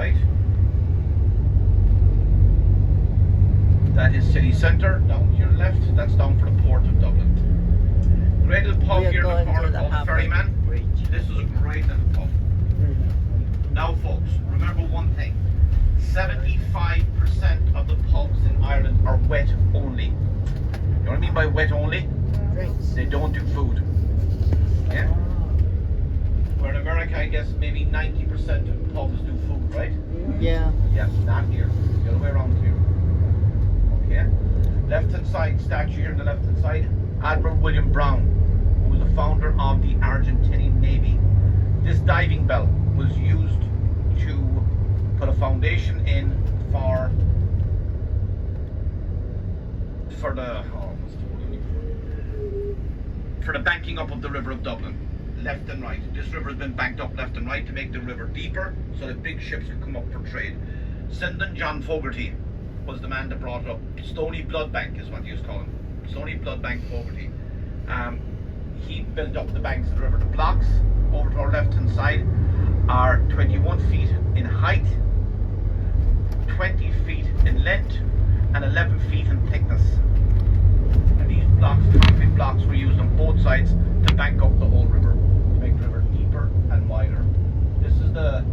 right? That is city centre. Down to your left, that's down for the port of Dublin. Great little pub here in the corner called Ferryman. Bridge. This is a great little pub. Now folks, remember one thing. 75% of the pubs in Ireland are wet only. You know what I mean by wet only? Drinks. They don't do food. Yeah? Where in America, I guess maybe 90% of pubs do food, right? Yeah. Yes, not here. The other way around here. Okay? Left-hand side, statue here on the left-hand side, Admiral William Brown, who was the founder of the Argentinian Navy. This diving bell was used to put a foundation in for the banking up of the river of Dublin, left and right. This river has been banked up left and right to make the river deeper so that big ships could come up for trade. Sindon John Fogarty was the man that brought it up. Stony Blood Bank is what he was calling. Stony Blood Bank Fogarty. He built up the banks of the river. The blocks over to our left hand side are 21 feet in height, 20 feet in length, and 11 feet in thickness. And these blocks, concrete blocks, were used on both sides to bank up the whole river, to make the river deeper and wider. This is the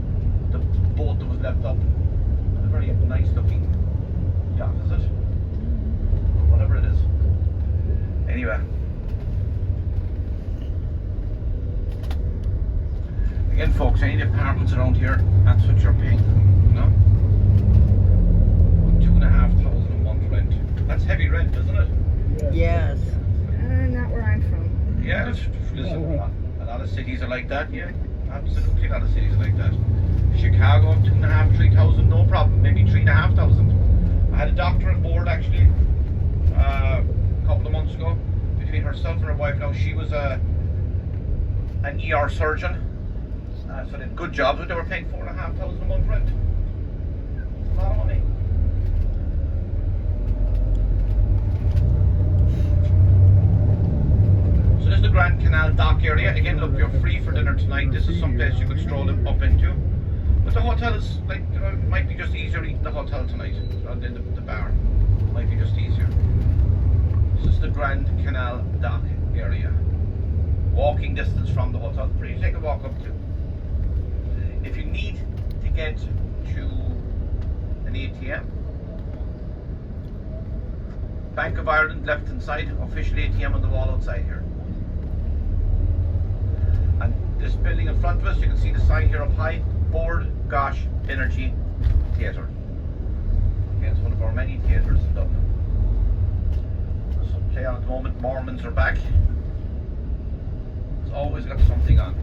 boat that was left up. A very nice looking yacht, is it? Or whatever it is. Anyway. Again folks, any apartments around here, that's what you're paying, you know? 2,500 a month rent. That's heavy rent, isn't it? Yes. Not where I'm from. Yeah, listen, a lot of cities are like that, yeah. Absolutely, a lot of cities are like that. Chicago, 2,500, 3,000, no problem. Maybe 3,500. I had a doctor on board actually, a couple of months ago. Between herself and her wife now, she was an ER surgeon. So they did good jobs, but they were paying 4,500 a month rent. It's a lot of money. So this is the Grand Canal dock area. Again, look, you're free for dinner tonight. This is some place you could stroll up into. But the hotel is like, you know, it might be just easier eating the hotel tonight rather than the bar. It might be just easier. This is the Grand Canal dock area. Walking distance from the hotel. Pretty take a walk up to. If you need to get to an ATM, Bank of Ireland left hand side, official ATM on the wall outside here. And this building in front of us, you can see the sign here up high, Bord Gosh Energy Theatre. Again, it's one of our many theatres in Dublin. There's some play on at the moment, Mormons are back. It's always got something on.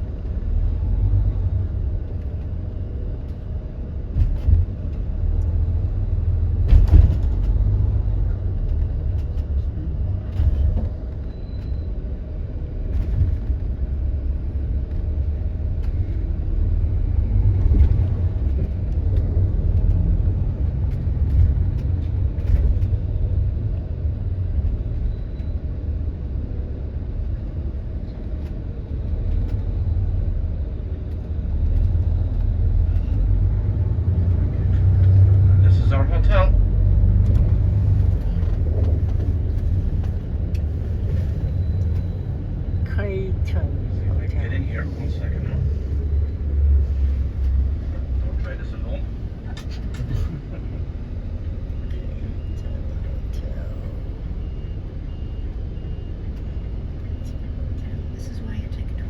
Hotel. Get in here, 1 second now. Don't try this alone. This is why you take a tour.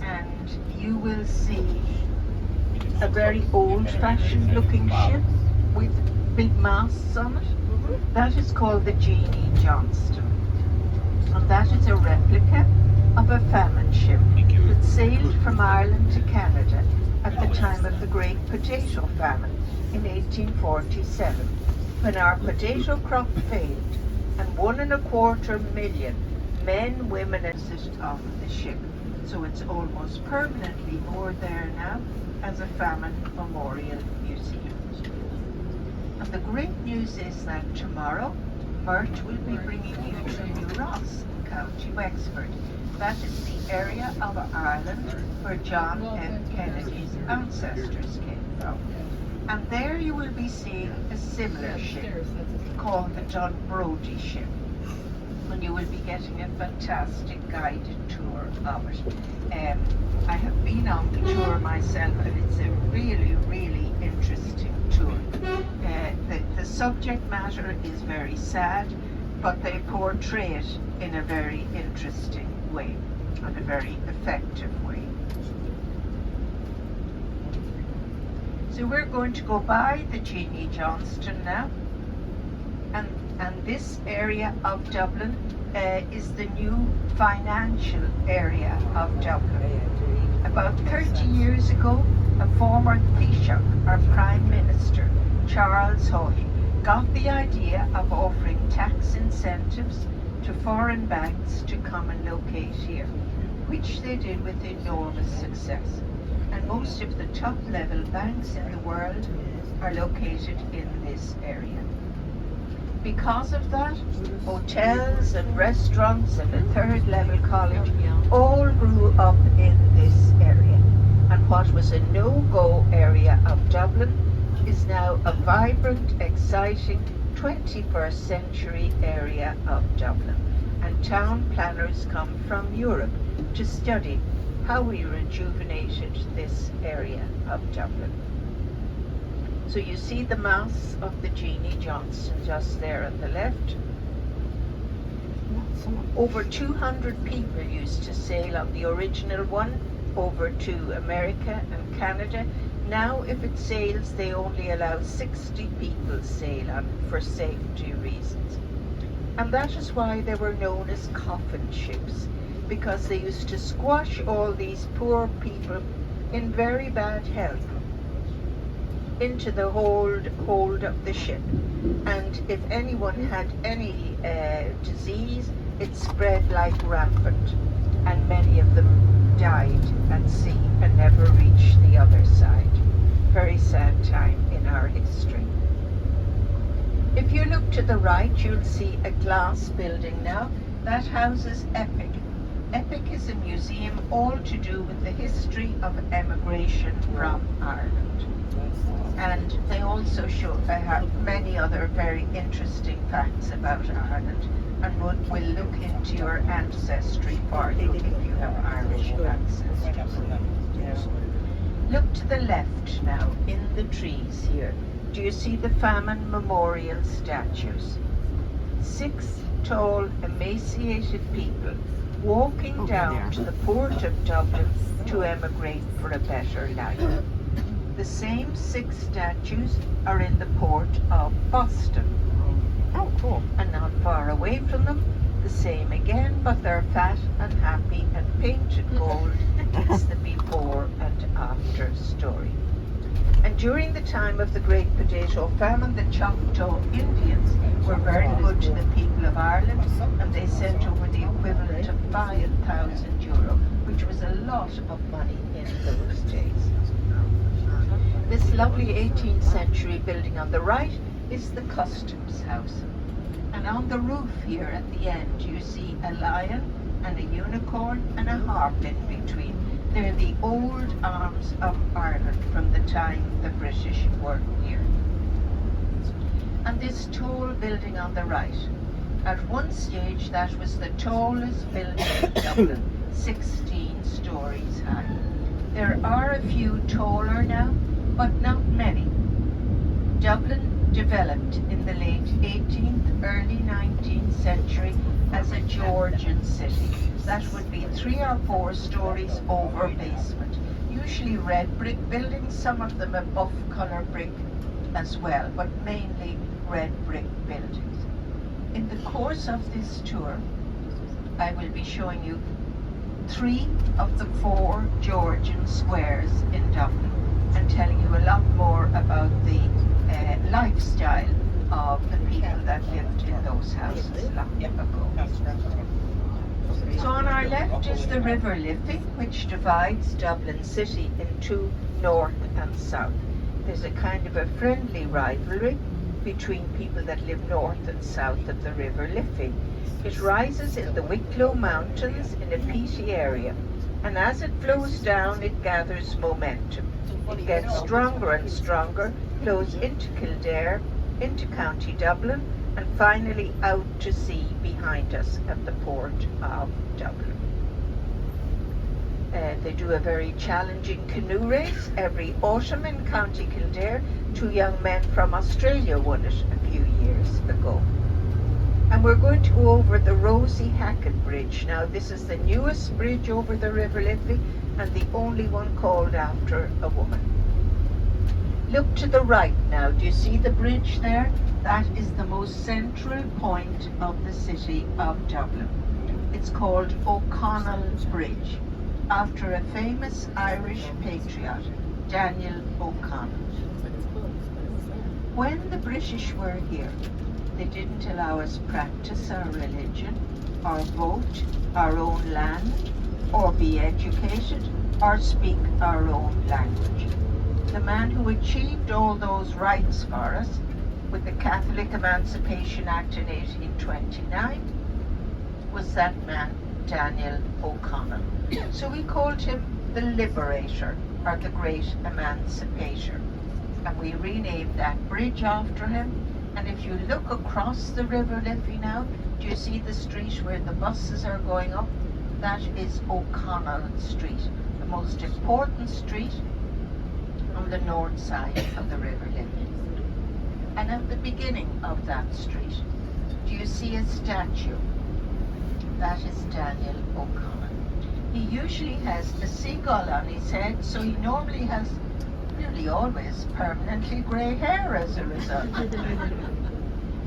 And you will see a very old-fashioned looking ship with big masts on it. That is called the Jeanie Johnston. And that is a replica of a famine ship that sailed from Ireland to Canada at the time of the Great Potato Famine in 1847, when our potato crop failed and 1.25 million men, women assist off the ship. So it's almost permanently moored there now as a famine memorial museum. And the great news is that tomorrow, Mert will be bringing you to New Ross, County Wexford. That is the area of Ireland where John F. Kennedy's ancestors came from. And there you will be seeing a similar ship called the Dunbrody ship. And you will be getting a fantastic guided tour of it. I have been on the tour myself, and it's a really, really interesting tour. The subject matter is very sad, but they portray it in a very interesting way and a very effective way. So we're going to go by the Jeannie Johnston now, and this area of Dublin is the new financial area of Dublin. About 30 years ago, a former Taoiseach, our Prime Minister, Charles Haughey, got the idea of offering tax incentives to foreign banks to come and locate here, which they did with enormous success. And most of the top level banks in the world are located in this area. Because of that, hotels and restaurants and a third level college all grew up in this area. And what was a no-go area of Dublin is now a vibrant, exciting 21st century area of Dublin. And town planners come from Europe to study how we rejuvenated this area of Dublin. So you see the masts of the Jeannie Johnston just there on the left. Over 200 people used to sail on the original one over to America and Canada. Now if it sails, they only allow 60 people sail on it for safety reasons. And that is why they were known as coffin ships, because they used to squash all these poor people in very bad health into the hold of the ship. And if anyone had any disease, it spread like rampant, and many of them died at sea and never reached the other side. Very sad time in our history. If you look to the right, you'll see a glass building now that houses Epic. Epic is a museum all to do with the history of emigration from Ireland. And they also show they have many other very interesting facts about Ireland, and will look into your ancestry for you if you have Irish ancestry. Look to the left now, in the trees here. Do you see the famine memorial statues? 6 tall, emaciated people walking down to the port of Dublin to emigrate for a better life. The same 6 statues are in the port of Boston. Oh, cool. And not far away from them, the same again, but they're fat and happy and painted gold. It's the before and after story. And during the time of the Great Potato Famine, the Choctaw Indians were very good to the people of Ireland, and they sent over the equivalent of €5,000, which was a lot of money in those days. This lovely 18th century building on the right is the Customs House. And on the roof here at the end you see a lion and a unicorn and a harp in between. They're the old arms of Ireland from the time the British were here. And this tall building on the right, at one stage that was the tallest building in Dublin, 16 stories high. There are a few taller now, but not many. Dublin developed in the late 18th, early 19th century as a Georgian city. That would be 3 or 4 stories over basement. Usually red brick buildings, some of them a buff colour brick as well, but mainly red brick buildings. In the course of this tour, I will be showing you 3 of the 4 Georgian squares in Dublin, and telling you a lot more about the lifestyle of the people that lived in those houses long ago. So on our left is the River Liffey, which divides Dublin City into north and south. There's a kind of a friendly rivalry between people that live north and south of the River Liffey. It rises in the Wicklow Mountains in a peaty area, and as it flows down it gathers momentum. It gets stronger and stronger, flows into Kildare, into County Dublin, and finally out to sea behind us at the port of Dublin. They do a very challenging canoe race every autumn in County Kildare. 2 young men from Australia won it a few years ago. And we're going to go over the Rosie Hackett Bridge. Now this is the newest bridge over the River Liffey and the only one called after a woman. Look to the right now. Do you see the bridge there? That is the most central point of the city of Dublin. It's called O'Connell Bridge, after a famous Irish patriot, Daniel O'Connell. When the British were here, they didn't allow us practice our religion, or vote our own land, or be educated, or speak our own language. The man who achieved all those rights for us with the Catholic Emancipation Act in 1829 was that man, Daniel O'Connell. So we called him the Liberator, or the Great Emancipator. And we renamed that bridge after him. And if you look across the River Liffey now, do you see the street where the buses are going up? That is O'Connell Street, the most important street on the north side of the River Liffey. And at the beginning of that street, do you see a statue? That is Daniel O'Connell. He usually has a seagull on his head, so he normally has, nearly always, permanently grey hair as a result.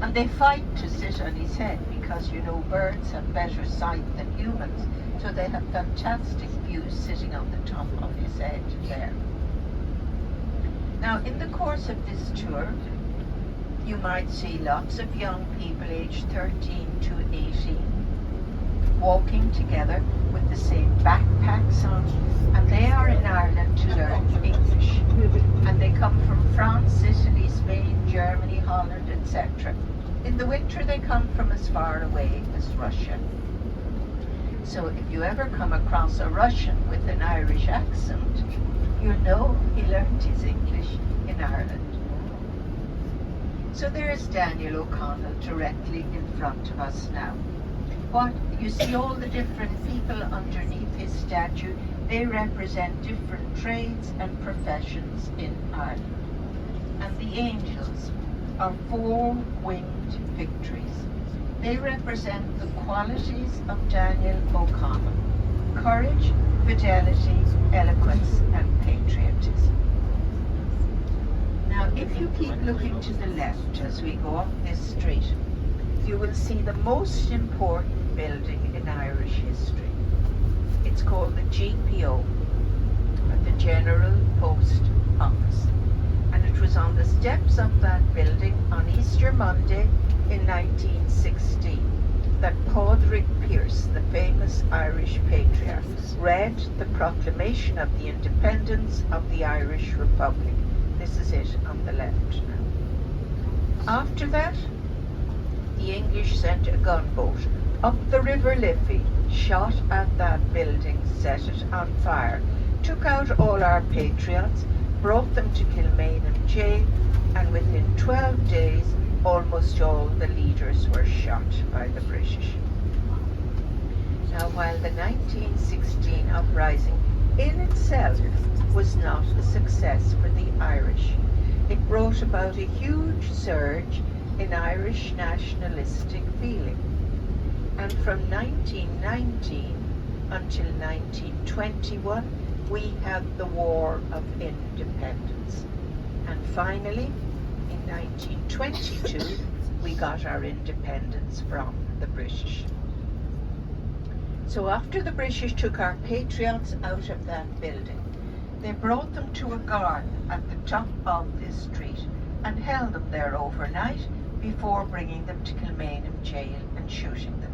And they fight to sit on his head because, you know, birds have better sight than humans, so they have fantastic views sitting on the top of his head there. Now, in the course of this tour, you might see lots of young people aged 13 to 18 walking together with the same backpacks on, and they are in Ireland to learn English. And they come from France, Italy, Spain, Germany, Holland, etc. In the winter they come from as far away as Russia. So if you ever come across a Russian with an Irish accent, you know he learned his English in Ireland. So there's Daniel O'Connell directly in front of us now. What you see, all the different people underneath his statue, they represent different trades and professions in Ireland. And the angels are 4 winged victories. They represent the qualities of Daniel O'Connell: courage, fidelity, eloquence, and patriotism. Now, if you keep looking to the left as we go up this street, you will see the most important building in Irish history. It's called the GPO, or the General Post Office. And it was on the steps of that building on Easter Monday in 1916 that Padraig Pearse, the famous Irish patriarch, read the proclamation of the independence of the Irish Republic. This is it on the left now. After that, the English sent a gunboat up the River Liffey, shot at that building, set it on fire, took out all our patriots, brought them to Kilmainham jail, and within 12 days almost all the leaders were shot by the British. Now, while the 1916 uprising in itself was not a success for the Irish, it brought about a huge surge in Irish nationalistic feeling. And from 1919 until 1921, we had the War of Independence. And finally, in 1922, we got our independence from the British. So after the British took our patriots out of that building, they brought them to a garden at the top of this street and held them there overnight before bringing them to Kilmainham jail and shooting them.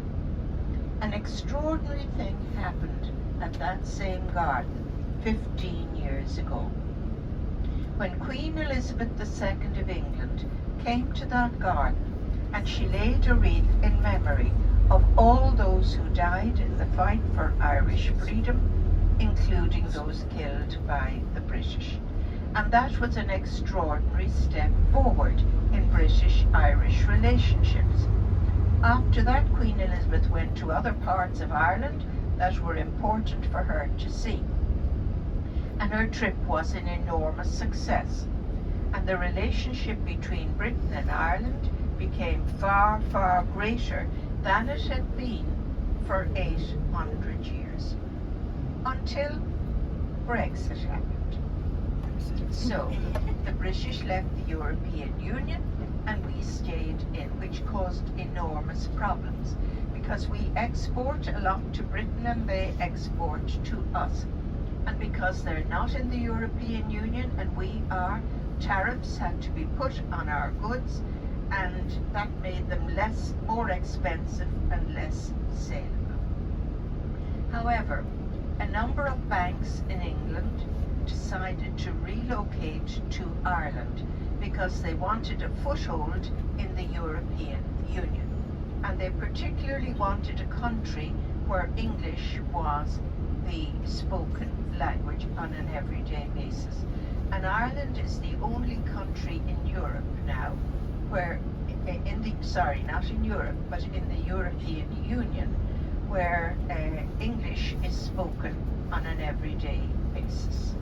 An extraordinary thing happened at that same garden 15 years ago. When Queen Elizabeth II of England came to that garden and she laid a wreath in memory of all those who died in the fight for Irish freedom, including those killed by the British. And that was an extraordinary step forward in British-Irish relationships. After that, Queen Elizabeth went to other parts of Ireland that were important for her to see. And her trip was an enormous success. And the relationship between Britain and Ireland became far, far greater than it had been for 800 years. Until Brexit happened. So, the British left the European Union and we stayed in, which caused enormous problems because we export a lot to Britain and they export to us. And because they're not in the European Union and we are, tariffs had to be put on our goods, and that made them more expensive and less saleable. However, a number of banks in England decided to relocate to Ireland because they wanted a foothold in the European Union. And they particularly wanted a country where English was the spoken language on an everyday basis. And Ireland is the only country in Europe now where, not in Europe, but in the European Union, where English is spoken on an everyday basis.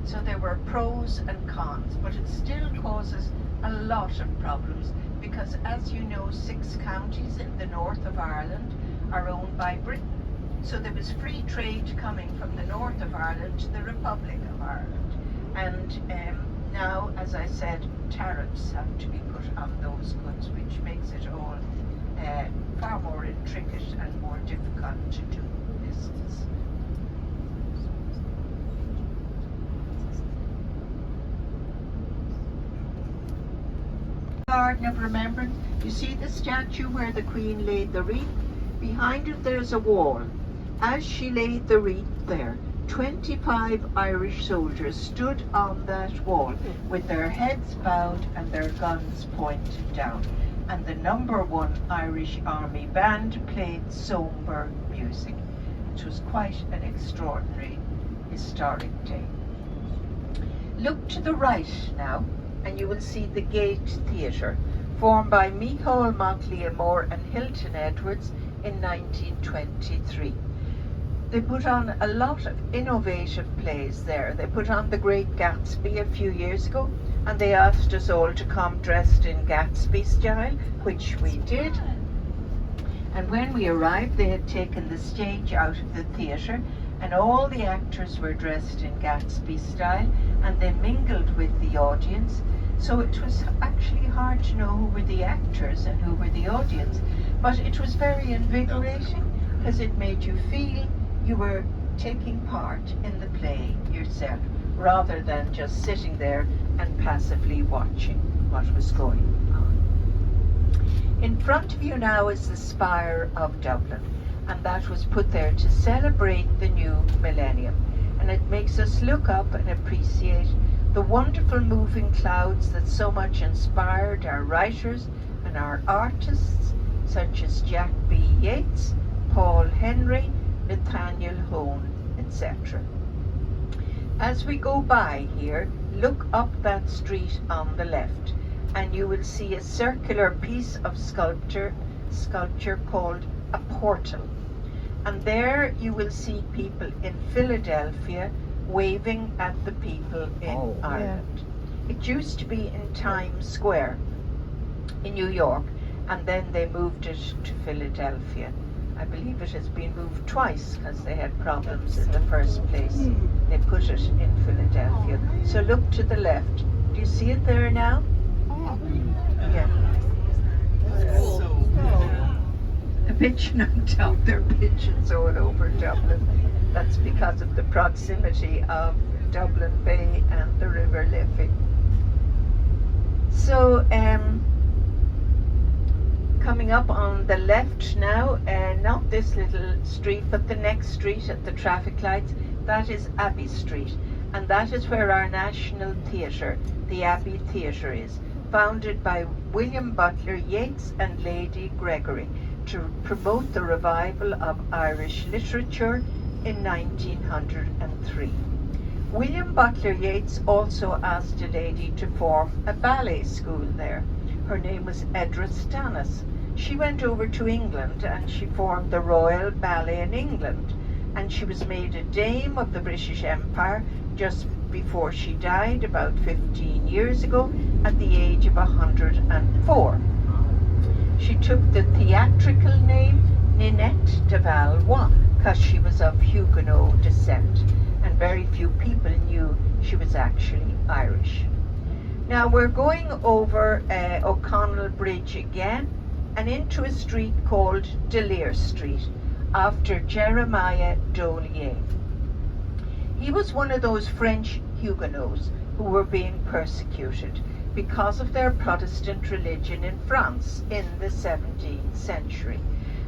So there were pros and cons, but it still causes a lot of problems because, as you know, 6 counties in the north of Ireland are owned by Britain. So there was free trade coming from the north of Ireland to the Republic of Ireland. And now, as I said, tariffs have to be put on those goods, which makes it all far more intricate and more difficult to do business. Garden of Remembrance, you see the statue where the Queen laid the wreath? Behind it there's a wall. As she laid the wreath there, 25 Irish soldiers stood on that wall with their heads bowed and their guns pointed down. And the number 1 Irish Army band played sombre music. It was quite an extraordinary historic day. Look to the right now and you will see the Gate Theatre, formed by Micheál MacLiamore and Hilton Edwards in 1923. They put on a lot of innovative plays there. They put on The Great Gatsby a few years ago, and they asked us all to come dressed in Gatsby style, which we did. And when we arrived, they had taken the stage out of the theatre, and all the actors were dressed in Gatsby style, and they mingled with the audience. So it was actually hard to know who were the actors and who were the audience, but it was very invigorating because it made you feel you were taking part in the play yourself, rather than just sitting there and passively watching what was going on. In front of you now is the Spire of Dublin, and that was put there to celebrate the new millennium. And it makes us look up and appreciate the wonderful moving clouds that so much inspired our writers and our artists, such as Jack B. Yeats, Paul Henry, Nathaniel Hone, etc. As we go by here, look up that street on the left and you will see a circular piece of sculpture called a portal. And there you will see people in Philadelphia waving at the people in Ireland. Yeah. It used to be in Times Square in New York, and then they moved it to Philadelphia. I believe it has been moved twice because they had problems in the first place. They put it in Philadelphia. So look to the left. Do you see it there now? Yeah. The pigeon on top. There are pigeons all over Dublin. That's because of the proximity of Dublin Bay and the River Liffey. So, coming up on the left now, not this little street, but the next street at the traffic lights, that is Abbey Street. And that is where our National Theatre, the Abbey Theatre, is. founded by William Butler Yeats and Lady Gregory to promote the revival of Irish literature in 1903. William Butler Yeats also asked a lady to form a ballet school there. Her name was Edra Stannis. She went over to England and she formed the Royal Ballet in England, and she was made a Dame of the British Empire just before she died about 15 years ago at the age of 104. She took the theatrical name Ninette de Valois because she was of Huguenot descent, and very few people knew she was actually Irish. Now we're going over O'Connell Bridge again and into a street called D'Lear Street after Jeremiah Dollier. He was one of those French Huguenots who were being persecuted because of their Protestant religion in France in the 17th century,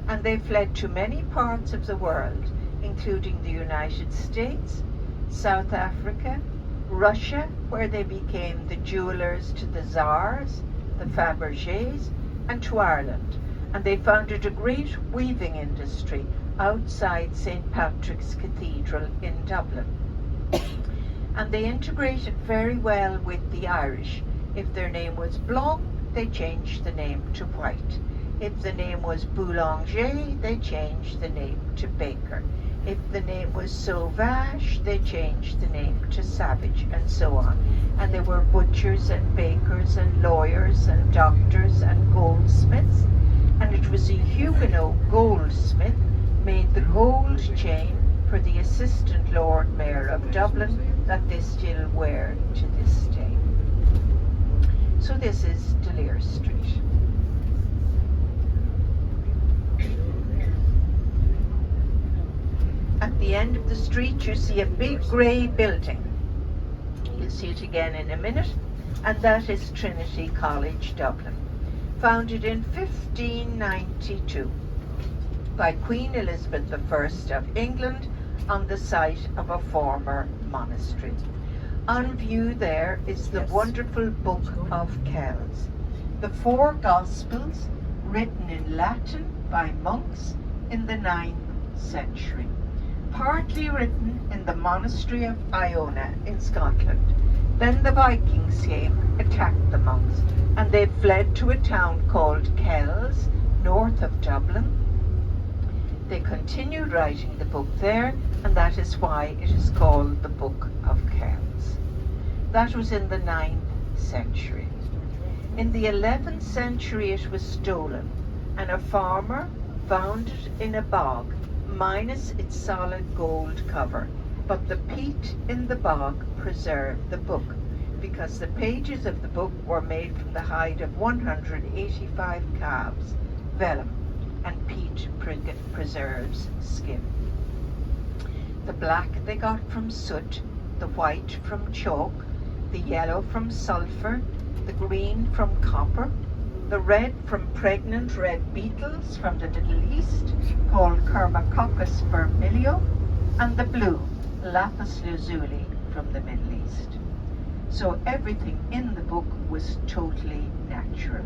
and they fled to many parts of the world, including the United States, South Africa, Russia, where they became the jewelers to the Tsars, the Fabergés, and to Ireland, and they founded a great weaving industry outside St. Patrick's Cathedral in Dublin. And they integrated very well with the Irish. If their name was Blanc, they changed the name to White. If the name was Boulanger, they changed the name to Baker. If the name was Sauvage, they changed the name to Savage, and so on. And there were butchers and bakers and lawyers and doctors and goldsmiths. And it was a Huguenot goldsmith made the gold chain for the Assistant Lord Mayor of Dublin that they still wear to this day. So this is D'Lear Street. At the end of the street you see a big grey building. You'll see it again in a minute, and that is Trinity College, Dublin, founded in 1592 by Queen Elizabeth I of England on the site of a former monastery. On view there is the wonderful Book of Kells, the 4 Gospels written in Latin by monks in the 9th century, partly written in the monastery of Iona in Scotland. Then the Vikings came, attacked the monks, and they fled to a town called Kells, north of Dublin. They continued writing the book there, and that is why it is called the Book of Kells. That was in the 9th century. In the 11th century it was stolen, and a farmer found it in a bog, minus its solid gold cover, but the peat in the bog preserved the book, because the pages of the book were made from the hide of 185 calves, vellum, and peat preserves skin. The black they got from soot, the white from chalk, the yellow from sulphur, the green from copper, the red from pregnant red beetles from the Middle East, called Kermacoccus vermilio, and the blue, lapis lazuli, from the Middle East. So everything in the book was totally natural.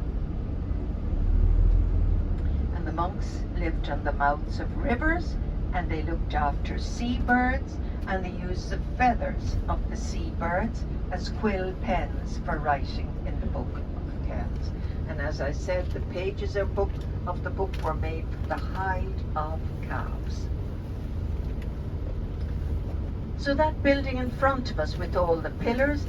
And the monks lived on the mouths of rivers, and they looked after seabirds, and they used the feathers of the seabirds as quill pens for writing in the Book of Kells. And as I said, the pages of the book were made from the hide of calves. So that building in front of us with all the pillars,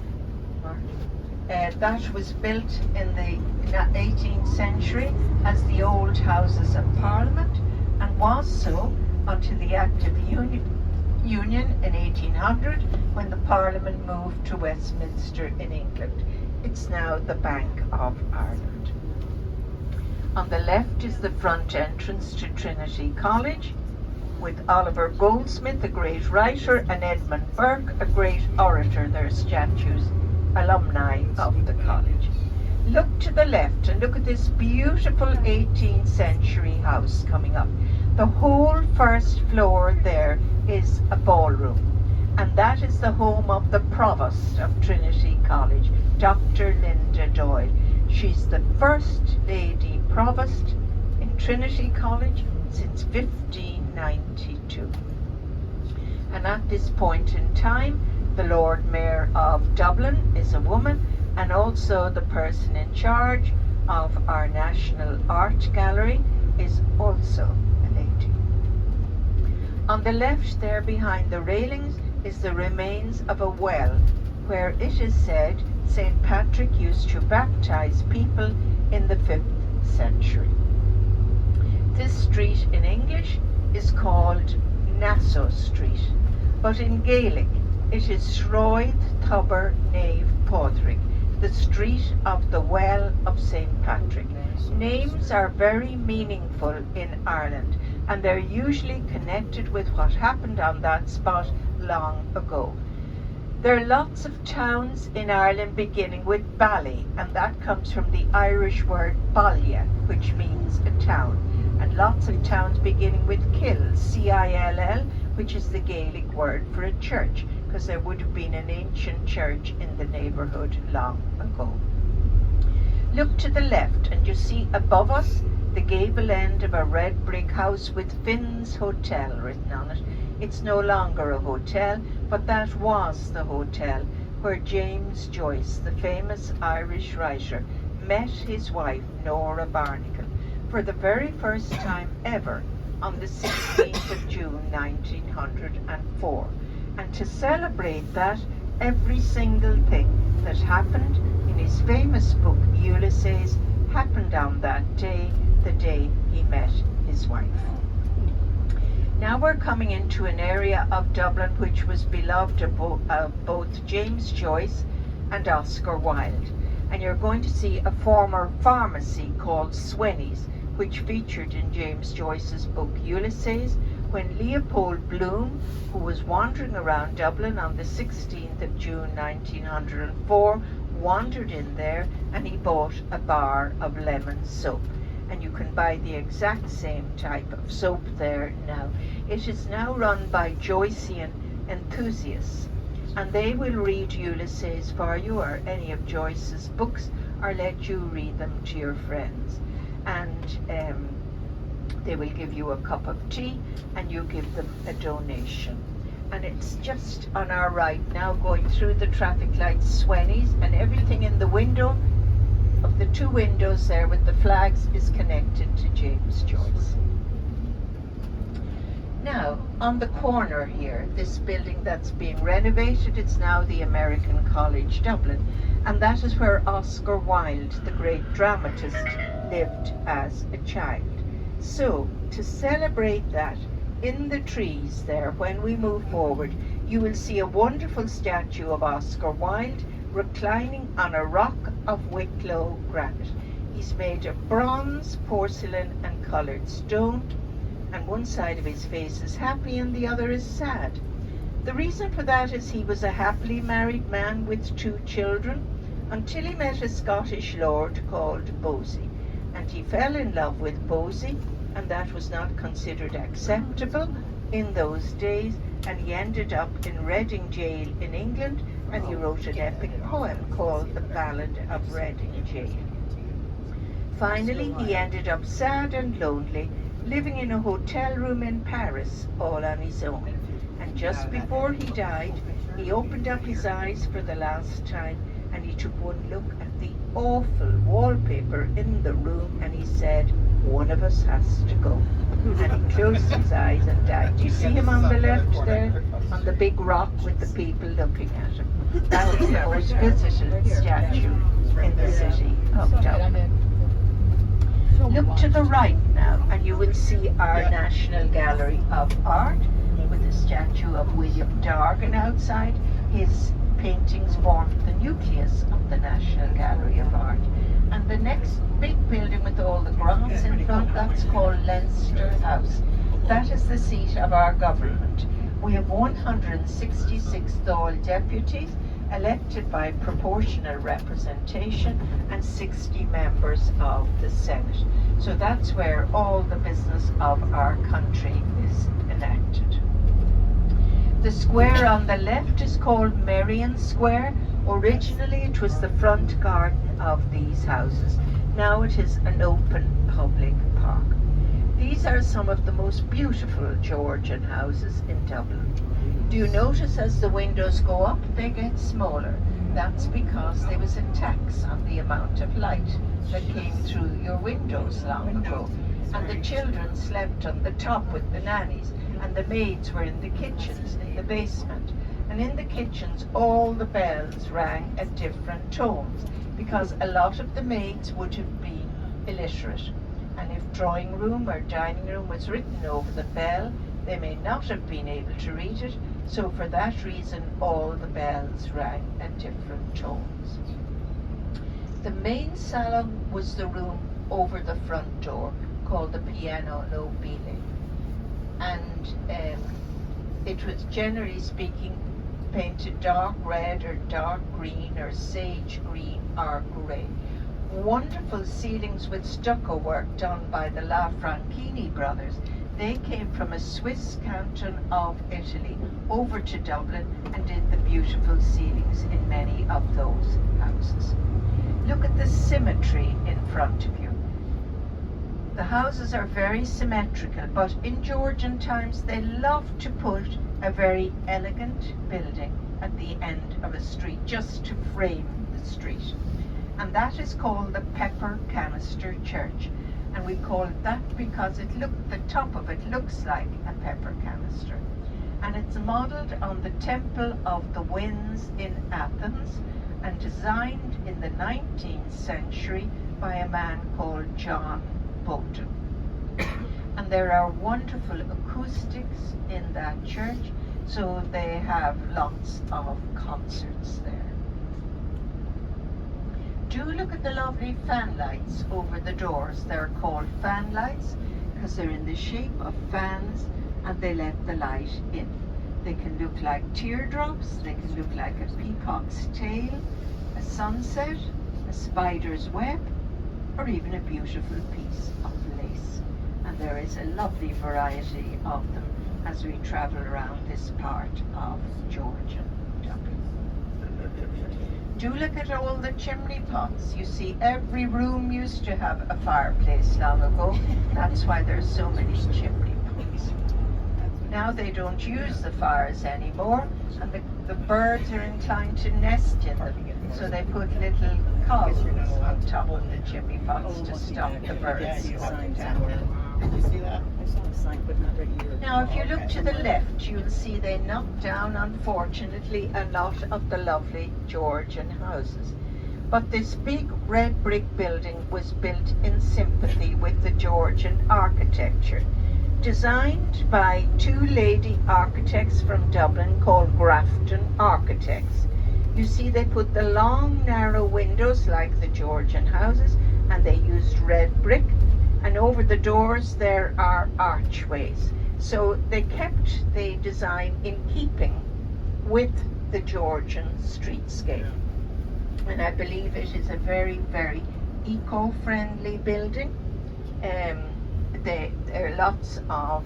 that was built in the 18th century as the old Houses of Parliament, and was so until the Act of Union in 1800, when the Parliament moved to Westminster in England. It's now the Bank of Ireland. On the left is the front entrance to Trinity College, with Oliver Goldsmith, a great writer, and Edmund Burke, a great orator. Their statues, alumni of the college. Look to the left and look at this beautiful 18th century house coming up. The whole first floor there is a ballroom, and that is the home of the Provost of Trinity College, Dr. Linda Doyle. She's the first lady provost in Trinity College since 1592. And at this point in time, the Lord Mayor of Dublin is a woman, and also the person in charge of our National Art Gallery is also a lady. On the left there behind the railings is the remains of a well where it is said St. Patrick used to baptize people in the 5th century. This street in English is called Nassau Street, but in Gaelic it is Shroyd Thubber Nave Podrick, the street of the Well of St. Patrick. Names are very meaningful in Ireland, and they're usually connected with what happened on that spot long ago. There are lots of towns in Ireland beginning with Bally, and that comes from the Irish word Ballia, which means a town. And lots of towns beginning with Kill, C-I-L-L, which is the Gaelic word for a church, because there would have been an ancient church in the neighbourhood long ago. Look to the left and you see above us the gable end of a red brick house with Finn's Hotel written on it. It's no longer a hotel, but that was the hotel where James Joyce, the famous Irish writer, met his wife Nora Barnacle for the very first time ever on the 16th of June 1904. And to celebrate that, every single thing that happened in his famous book Ulysses happened on that day, the day he met his wife. Now we're coming into an area of Dublin which was beloved of both James Joyce and Oscar Wilde. And you're going to see a former pharmacy called Swenny's, which featured in James Joyce's book Ulysses, when Leopold Bloom, who was wandering around Dublin on the 16th of June 1904, wandered in there and he bought a bar of lemon soap. And you can buy the exact same type of soap there now. It is now run by Joycean enthusiasts, and they will read Ulysses for you, or any of Joyce's books, or let you read them to your friends. And they will give you a cup of tea and you give them a donation. And it's just on our right now, going through the traffic lights, Swenny's, and everything in the window of the two windows there with the flags is connected to James Joyce. Now, on the corner here, this building that's being renovated, it's now the American College Dublin, and that is where Oscar Wilde, the great dramatist, lived as a child. So, to celebrate that, in the trees there, when we move forward, you will see a wonderful statue of Oscar Wilde reclining on a rock of Wicklow granite. He's made of bronze, porcelain and coloured stone, and one side of his face is happy and the other is sad. The reason for that is he was a happily married man with 2 children until he met a Scottish lord called Bosie, and he fell in love with Bosie, and that was not considered acceptable in those days, and he ended up in Reading Jail in England, and he wrote an epic poem called The Ballad of Reading Jail. Finally, he ended up sad and lonely, living in a hotel room in Paris all on his own. And just before he died, he opened up his eyes for the last time, and he took one look at the awful wallpaper in the room, and he said, "One of us has to go." And he closed his eyes and died. Do you see him on the left there, on the big rock with the people looking at him? That is the most visited statue in the city of Dublin. Look to the right now, and you will see our National Gallery of Art with a statue of William Dargan outside. His paintings form the nucleus of the National Gallery of Art. And the next big building with all the grass in front, that's called Leinster House. That is the seat of our government. We have 166 Dáil deputies elected by proportional representation and 60 members of the Senate. So that's where all the business of our country is enacted. The square on the left is called Merrion Square, Originally it was the front garden of these houses. Now it is an open public park. These are some of the most beautiful Georgian houses in Dublin. Do you notice as the windows go up, they get smaller? That's because there was a tax on the amount of light that came through your windows long ago. And the children slept on the top with the nannies, and the maids were in the kitchens in the basement. And in the kitchens, all the bells rang at different tones, because a lot of the maids would have been illiterate. And if drawing room or dining room was written over the bell, they may not have been able to read it, so for that reason all the bells rang at different tones. The main salon was the room over the front door, called the piano nobile, and it was, generally speaking, painted dark red or dark green or sage green or grey. Wonderful ceilings with stucco work done by the La Franchini brothers. They came from a Swiss canton of Italy over to Dublin and did the beautiful ceilings in many of those houses. Look at the symmetry in front of you. The houses are very symmetrical, but in Georgian times they loved to put a very elegant building at the end of a street just to frame the street. And that is called the Pepper Canister Church. And we call it that because the top of it looks like a pepper canister. And it's modelled on the Temple of the Winds in Athens and designed in the 19th century by a man called John Bolton. And there are wonderful acoustics in that church, so they have lots of concerts there. Do look at the lovely fan lights over the doors. They're called fan lights because they're in the shape of fans and they let the light in. They can look like teardrops, they can look like a peacock's tail, a sunset, a spider's web, or even a beautiful piece of lace. And there is a lovely variety of them as we travel around this part of Georgian Dublin. Do look at all the chimney pots. You see, every room used to have a fireplace long ago. That's why there's so many chimney pots. Now they don't use the fires anymore, and the birds are inclined to nest in them. So they put little columns on top of the chimney pots to stop the birds coming down. Did you see that? I saw the sign, but not right here. Now, if you look to the left, you'll see they knocked down, unfortunately, a lot of the lovely Georgian houses. But this big red brick building was built in sympathy with the Georgian architecture, designed by two lady architects from Dublin called Grafton Architects. You see, they put the long, narrow windows like the Georgian houses, and they used red brick. And over the doors there are archways. So they kept the design in keeping with the Georgian streetscape. And I believe it is a very, very eco-friendly building. There are lots of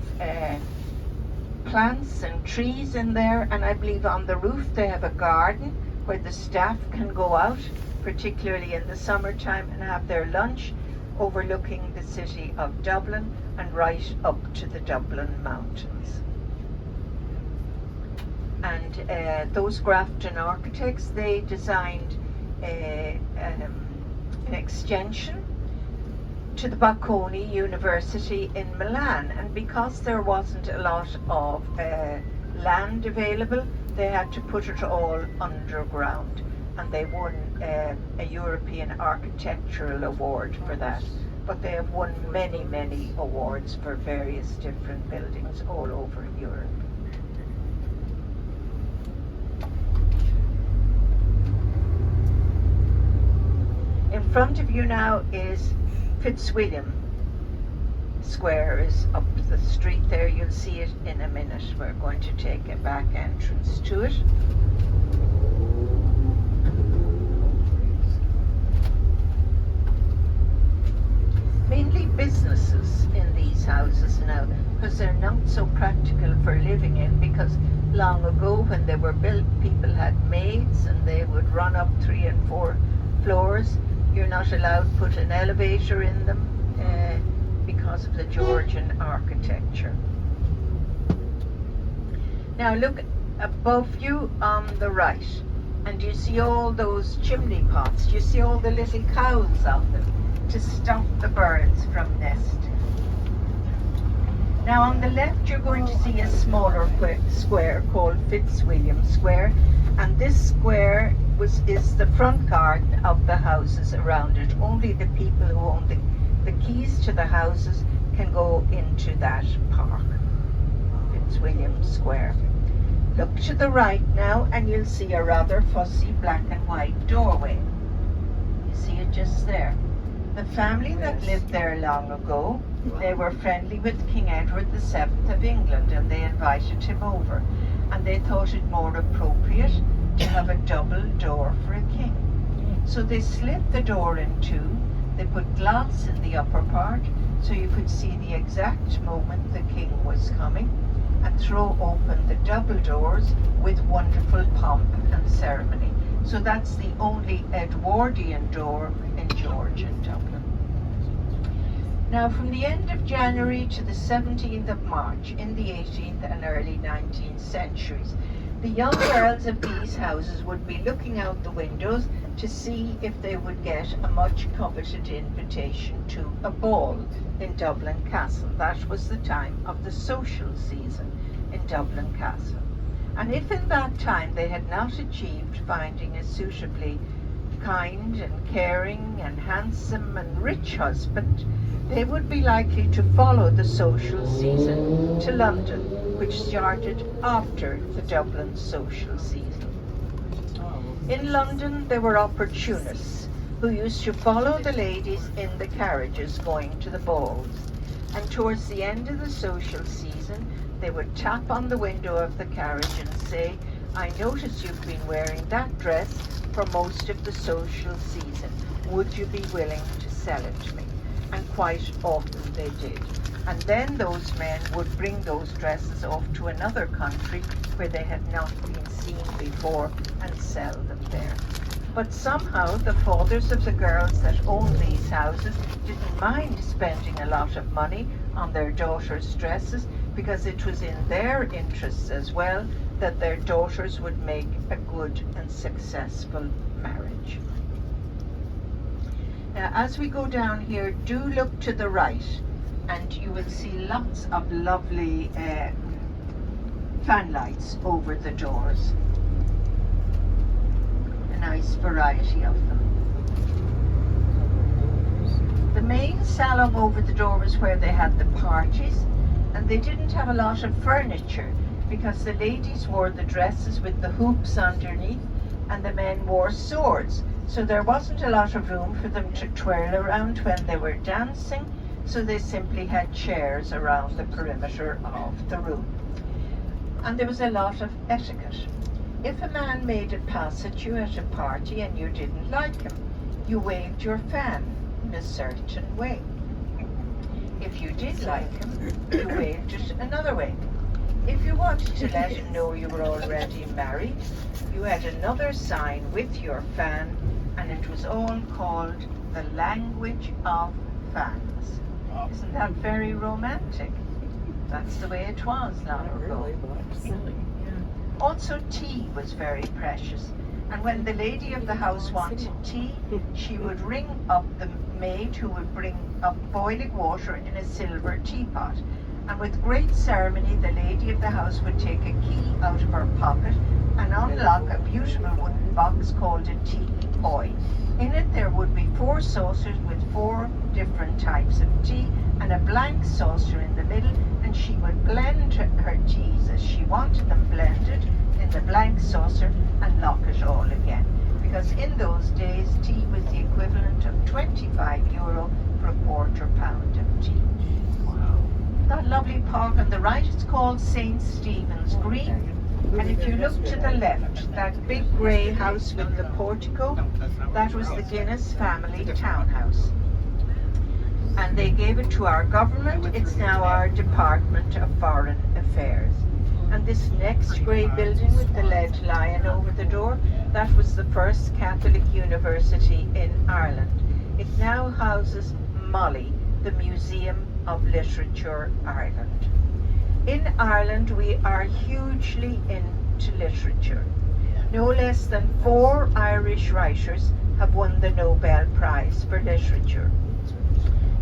plants and trees in there, and I believe on the roof they have a garden where the staff can go out, particularly in the summertime, and have their lunch, overlooking the city of Dublin and right up to the Dublin mountains. And those Grafton architects, they designed an extension to the Bocconi University in Milan, and because there wasn't a lot of land available, they had to put it all underground. And they won a European Architectural Award for that. But they have won many, many awards for various different buildings all over Europe. In front of you now is Fitzwilliam Square is up the street there. You'll see it in a minute. We're going to take a back entrance to it. Mainly businesses in these houses now. because they're not so practical for living in, because long ago when they were built, people had maids and they would run up 3 and 4 floors. You're not allowed to put an elevator in them because of the Georgian architecture. Now look above you on the right, and you see all those chimney pots. You see all the little cows on them to stop the birds from nesting. Now on the left you're going to see a smaller square called Fitzwilliam Square, and this square is the front garden of the houses around it. Only the people who own the keys to the houses can go into that park, Fitzwilliam Square. Look to the right now and you'll see a rather fussy black and white doorway. You see it just there. The family that lived there long ago, they were friendly with King Edward VII of England, and they invited him over, and they thought it more appropriate to have a double door for a king. So they slit the door in two. They put glass in the upper part so you could see the exact moment the king was coming, and throw open the double doors with wonderful pomp and ceremony. So that's the only Edwardian door in Georgian Dublin. Now from the end of January to the 17th of March in the 18th and early 19th centuries, the young girls of these houses would be looking out the windows to see if they would get a much coveted invitation to a ball in Dublin Castle. That was the time of the social season in Dublin Castle. And if in that time they had not achieved finding a suitably kind and caring and handsome and rich husband, they would be likely to follow the social season to London, which started after the Dublin social season. In London there were opportunists who used to follow the ladies in the carriages going to the balls, and towards the end of the social season they would tap on the window of the carriage and say, "I notice you've been wearing that dress for most of the social season. Would you be willing to sell it to me?" And quite often they did. And then those men would bring those dresses off to another country where they had not been seen before and sell them there. But somehow the fathers of the girls that owned these houses didn't mind spending a lot of money on their daughters' dresses, because it was in their interests as well that their daughters would make a good and successful marriage. Now, as we go down here, do look to the right, and you will see lots of lovely fan lights over the doors. A nice variety of them. The main salon over the door was where they had the parties, and they didn't have a lot of furniture because the ladies wore the dresses with the hoops underneath and the men wore swords. So there wasn't a lot of room for them to twirl around when they were dancing, so they simply had chairs around the perimeter of the room. And there was a lot of etiquette. If a man made a pass at you at a party and you didn't like him, you waved your fan in a certain way. If you did like him, you waved it another way. If you wanted to let him know you were already married, you had another sign with your fan, and it was all called the language of fans. Isn't that very romantic? That's the way it was long ago. Also, tea was very precious, and when the lady of the house wanted tea, she would ring up the maid who would bring up boiling water in a silver teapot, and with great ceremony the lady of the house would take a key out of her pocket and unlock a beautiful wooden box called a teapoy. In it there would be 4 saucers with 4 different types of tea and a blank saucer in the middle, and she would blend her teas as she wanted them blended in the blank saucer and lock it all again. Because in those days tea was the equivalent of €25 for a quarter pound of tea. Wow. That lovely park on the right is called St. Stephen's Green. And if you look to the left, that big grey house with the portico, that was the Guinness family townhouse. and they gave it to our government. It's now our Department of Foreign Affairs. And this next grey building with the lead lion over the door, that was the first Catholic university in Ireland. It now houses Molly, the Museum of Literature Ireland. In Ireland, we are hugely into literature. No less than 4 Irish writers have won the Nobel Prize for Literature.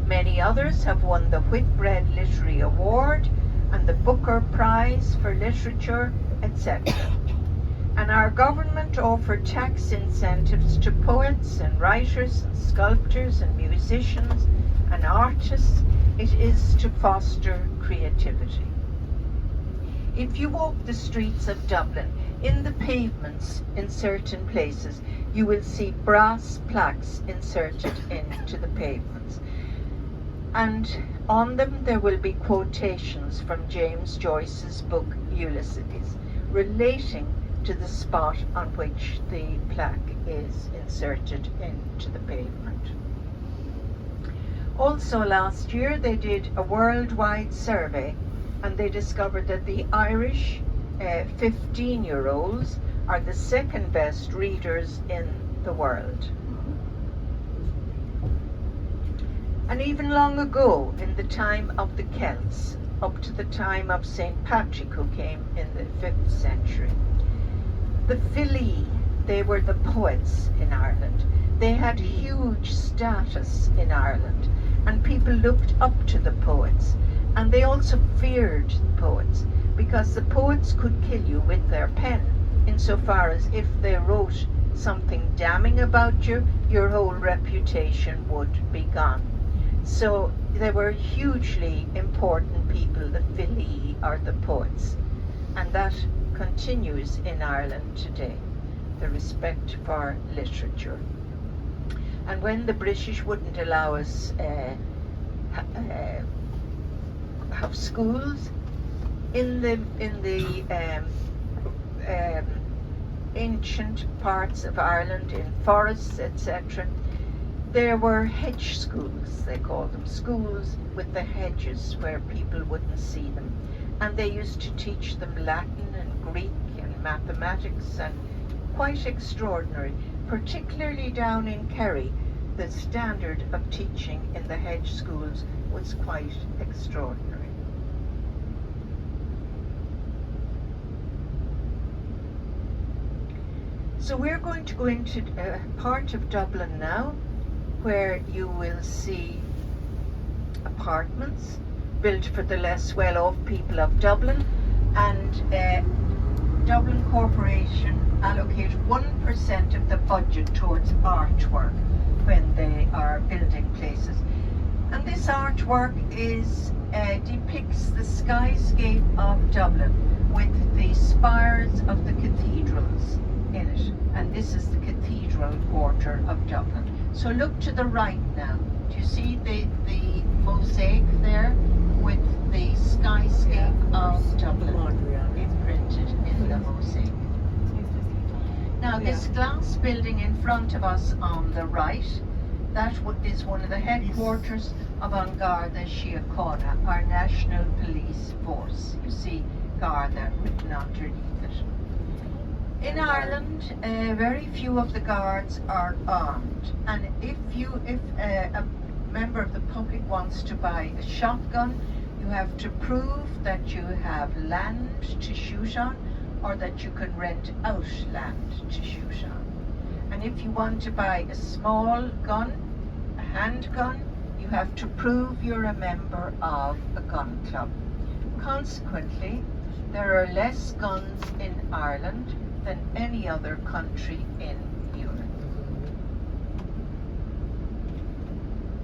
Many others have won the Whitbread Literary Award and the Booker Prize for Literature, etc. And our government offered tax incentives to poets and writers and sculptors and musicians and artists. It is to foster creativity. If you walk the streets of Dublin, in the pavements in certain places, you will see brass plaques inserted into the pavements. And on them there will be quotations from James Joyce's book Ulysses, relating to the spot on which the plaque is inserted into the pavement. Also last year they did a worldwide survey, and they discovered that the Irish 15-year-olds are the second best readers in the world. And even long ago, in the time of the Celts, up to the time of St. Patrick, who came in the 5th century, the Filii, they were the poets in Ireland. They had huge status in Ireland, and people looked up to the poets. And they also feared the poets, because the poets could kill you with their pen, insofar as if they wrote something damning about you, your whole reputation would be gone. So they were hugely important people, the Filii, or the poets. And that continues in Ireland today, the respect for literature. And when the British wouldn't allow us have schools in the ancient parts of Ireland, in forests, etc., there were hedge schools, they called them, schools with the hedges where people wouldn't see them. And they used to teach them Latin and Greek and mathematics, and quite extraordinary. Particularly down in Kerry, the standard of teaching in the hedge schools was quite extraordinary. So we're going to go into a part of Dublin now where you will see apartments built for the less well-off people of Dublin, and Dublin Corporation allocate 1% of the budget towards artwork when they are building places. And this artwork depicts the skyscape of Dublin with the spires of the cathedrals in it. And this is the cathedral quarter of Dublin. So look to the right now. Do you see the mosaic there with the skyscape of Dublin imprinted in the mosaic? Now this glass building in front of us on the right, that is one of the headquarters of An Garda Síochána, our national police force. You see Garda written underneath it. In Ireland, very few of the guards are armed, and if a member of the public wants to buy a shotgun, you have to prove that you have land to shoot on, or that you can rent out land to shoot on. And if you want to buy a small gun, a handgun, you have to prove you're a member of a gun club. Consequently, there are less guns in Ireland than any other country in Europe.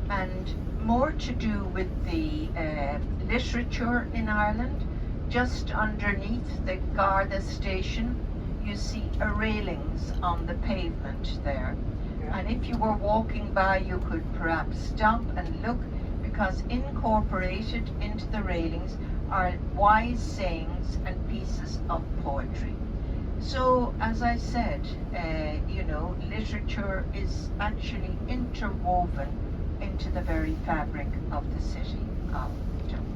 And more to do with the literature in Ireland, just underneath the Garda station, you see a railings on the pavement there. And if you were walking by, you could perhaps stop and look, because incorporated into the railings are wise sayings and pieces of poetry. So, as I said, literature is actually interwoven into into the very fabric of the city of Dublin.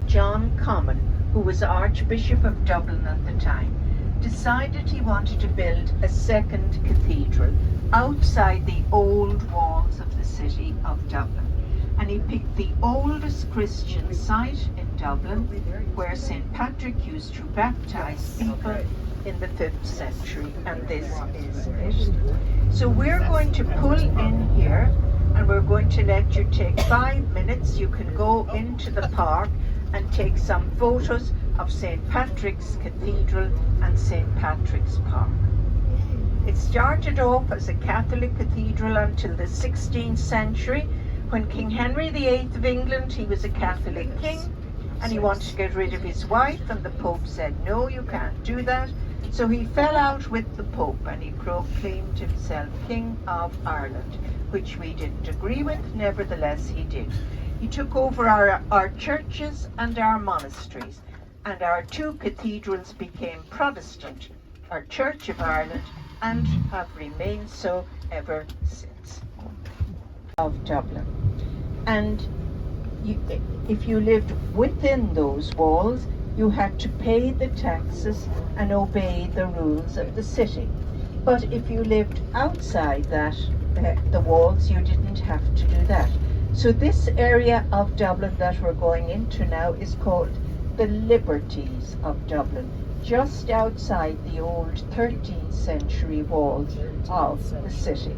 John Comyn, who was Archbishop of Dublin at the time, decided he wanted to build a second cathedral outside the old walls of the city of Dublin. And he picked the oldest Christian site in Dublin, where St. Patrick used to baptize people in the 5th century, and this is it. So we're going to pull in here, and we're going to let you take 5 minutes. You can go into the park and take some photos of St. Patrick's Cathedral and St. Patrick's Park. It started off as a Catholic cathedral until the 16th century, when King Henry VIII of England, he was a Catholic king, and he wanted to get rid of his wife, and the Pope said, no, you can't do that. So he fell out with the Pope, and he proclaimed himself King of Ireland, which we didn't agree with. Nevertheless, he did. He took over our churches and our monasteries, and our 2 cathedrals became Protestant, our Church of Ireland, and have remained so ever since. Of Dublin. And if you lived within those walls, you had to pay the taxes and obey the rules of the city. But if you lived outside that, the walls, you didn't have to do that. So this area of Dublin that we're going into now is called the Liberties of Dublin, just outside the old 13th century walls of the city.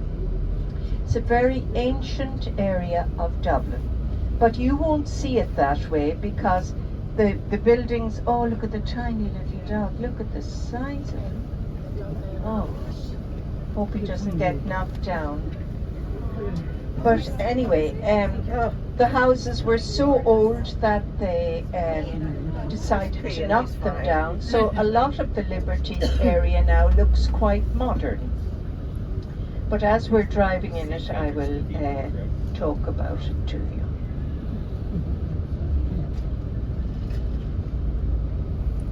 It's a very ancient area of Dublin, but you won't see it that way because the buildings, oh, look at the tiny little dog, look at the size of him. Oh, hope he doesn't get knocked down. But anyway, the houses were so old that they decided to knock them down. So a lot of the Liberties area now looks quite modern. But as we're driving in it, I will talk about it to you.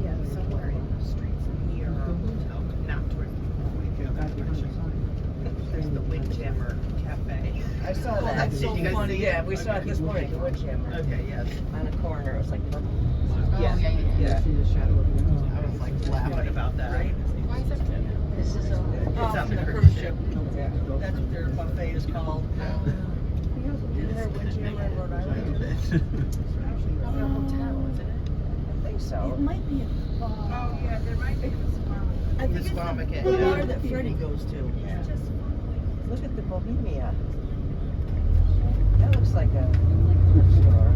Yeah, somewhere in the streets near, not towards there's the Windjammer Cafe. I saw that. That's so funny. Yeah, we saw it this morning, the Windjammer. Okay, yes. On the corner, it was like purple. Yeah, yeah. Yeah. I was like laughing about that. Right? This is all. It's on the cruise ship. That's what their buffet is called. Isn't there Windjammer in Rhode Island? I think so. It might be a Oh, yeah, there might be. I think Islamic, it's the yeah. bar that Freddie goes to. Yeah. Look at the Bohemia. That looks like a thrift store.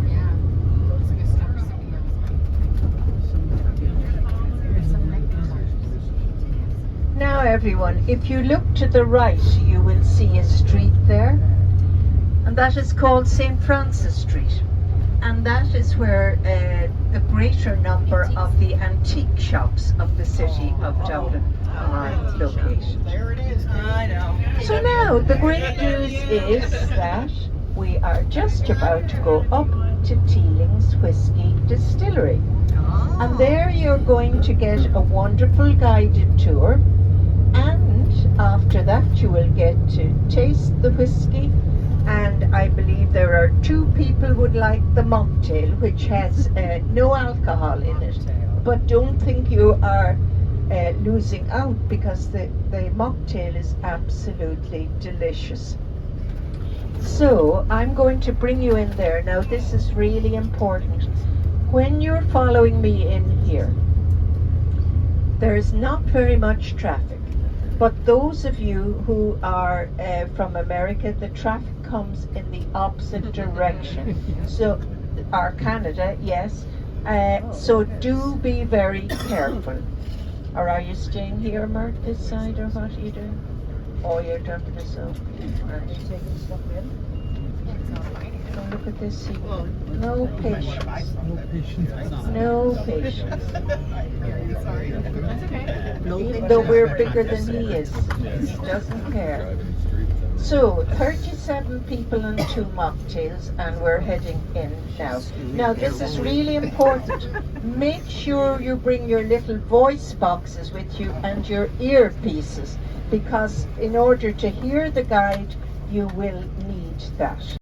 Now everyone, if you look to the right, you will see a street there, and that is called St. Francis Street. And that is where the greater number of the antique shops of the city of Dublin are located. There it is. I know. So now the great news is that we are just about to go up to Teeling's Whiskey Distillery. And there you're going to get a wonderful guided tour, and after that you will get to taste the whiskey, and I believe there are 2 people who would like the mocktail, which has no alcohol in it. But don't think you are losing out, because the mocktail is absolutely delicious. So I'm going to bring you in there. Now this is really important. When you're following me in here, there is not very much traffic, but those of you who are from America, the traffic comes in the opposite direction. So, or Canada, yes. So do be very careful. Or are you staying here, Mert, this side, or what are you doing? Oh, you're dumping us off. Right. Oh, look at this. See. Well, No patience. No patience. Sorry. That's okay. Even though we're bigger than he is, he doesn't care. So, 37 people and 2 mocktails, and we're heading in now. Now, this is really important. Make sure you bring your little voice boxes with you and your earpieces, because in order to hear the guide, you will need that.